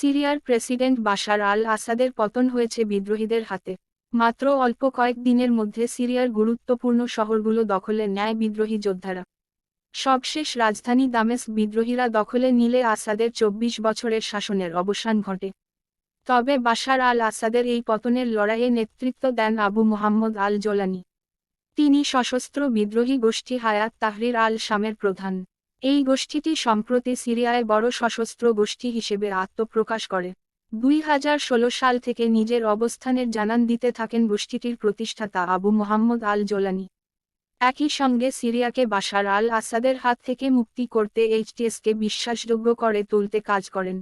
সিরিয়ার president Bashar আল আসাদের পতন হয়েছে বিদ্রোহীদের হাতে। মাত্র অল্প কয়েক দিনের মধ্যে সিরিয়ার গুরুত্বপূর্ণ শহরগুলো দখলে নেয় বিদ্রোহী যোদ্ধারা। সবশেষ রাজধানী দামেস্ক বিদ্রোহীরা দখলে নিলে আসাদের ২৪ বছরের শাসনের অবসান ঘটে। তবে বাশার আল আসাদের এই পতনের লড়াইয়ে নেতৃত্ব দেন আবু মুহাম্মদ আল জোলানি। তিনি সশস্ত্র বিদ্রোহী গোষ্ঠী হায়াত তাহরির আল শামের প্রধান। এই গোষ্ঠীটি সম্প্রতি সিরিয়ায় বড় সশস্ত্র গোষ্ঠী হিসেবে আত্মপ্রকাশ করে। ২০১৬ সাল থেকে নিজের অবস্থানের জানান দিতে থাকেন গোষ্ঠীটির প্রতিষ্ঠাতা আবু মুহাম্মদ আল জোলানি। একই সঙ্গে সিরিয়াকে বাশার আল আসাদের হাত থেকে মুক্তি করতে এইচটিএসকে বিশ্বাসযোগ্য করে তুলতে কাজ করেন।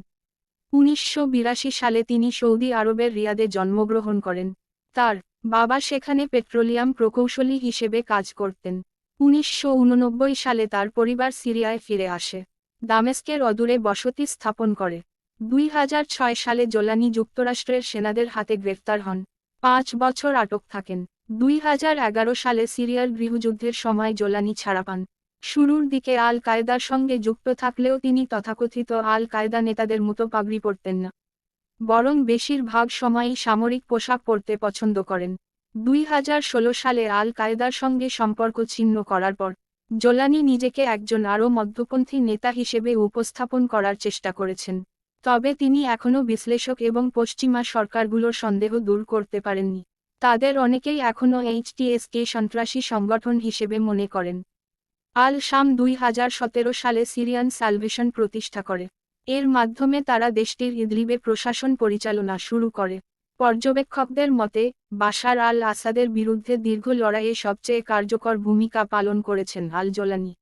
১৯৮২ সালে তিনি সৌদি আরবের রিয়াদে জন্মগ্রহণ করেন। তার বাবা সেখানে পেট্রোলিয়াম প্রকৌশলী হিসেবে কাজ করতেন। ১৯৮৯ সালে তার পরিবার সিরিয়ায় ফিরে আসে, দামেস্কের অদূরে বসতি স্থাপন করে। ২০০৬ সালে জোলানি যুক্তরাষ্ট্রের সেনাদের হাতে গ্রেফতার হন, ৫ বছর আটক থাকেন। ২০১১ সালে সিরিয়ার গৃহযুদ্ধের সময় জোলানি ছাড়া পান। শুরুর দিকে আল কায়েদার সঙ্গে যুক্ত থাকলেও তিনি তথাকথিত আল কায়েদা নেতাদের মতো পাগড়ি পরতেন না, বরং বেশিরভাগ সময়ই সামরিক পোশাক পরতে পছন্দ করেন। ২০১৬ সালে আল কায়েদার সঙ্গে সম্পর্ক ছিন্ন করার পর জোলানি নিজেকে একজন আরও মধ্যপন্থী নেতা হিসেবে উপস্থাপন করার চেষ্টা করেছেন। তবে তিনি এখনও বিশ্লেষক এবং পশ্চিমা সরকারগুলোর সন্দেহ দূর করতে পারেননি। তাদের অনেকেই এখনও এইচটিএসকে সন্ত্রাসী সংগঠন হিসেবে মনে করেন। আল শাম ২০১৭ সালে সিরিয়ান সালভেশন প্রতিষ্ঠা করে। এর মাধ্যমে তারা দেশটির ইদলিবে প্রশাসন পরিচালনা শুরু করে। পর্যবেক্ষকদের মতে, বাশার আল আসাদের বিরুদ্ধে দীর্ঘ লড়াইয়ে সবচেয়ে কার্যকর ভূমিকা পালন করেছেন আল জোলানি।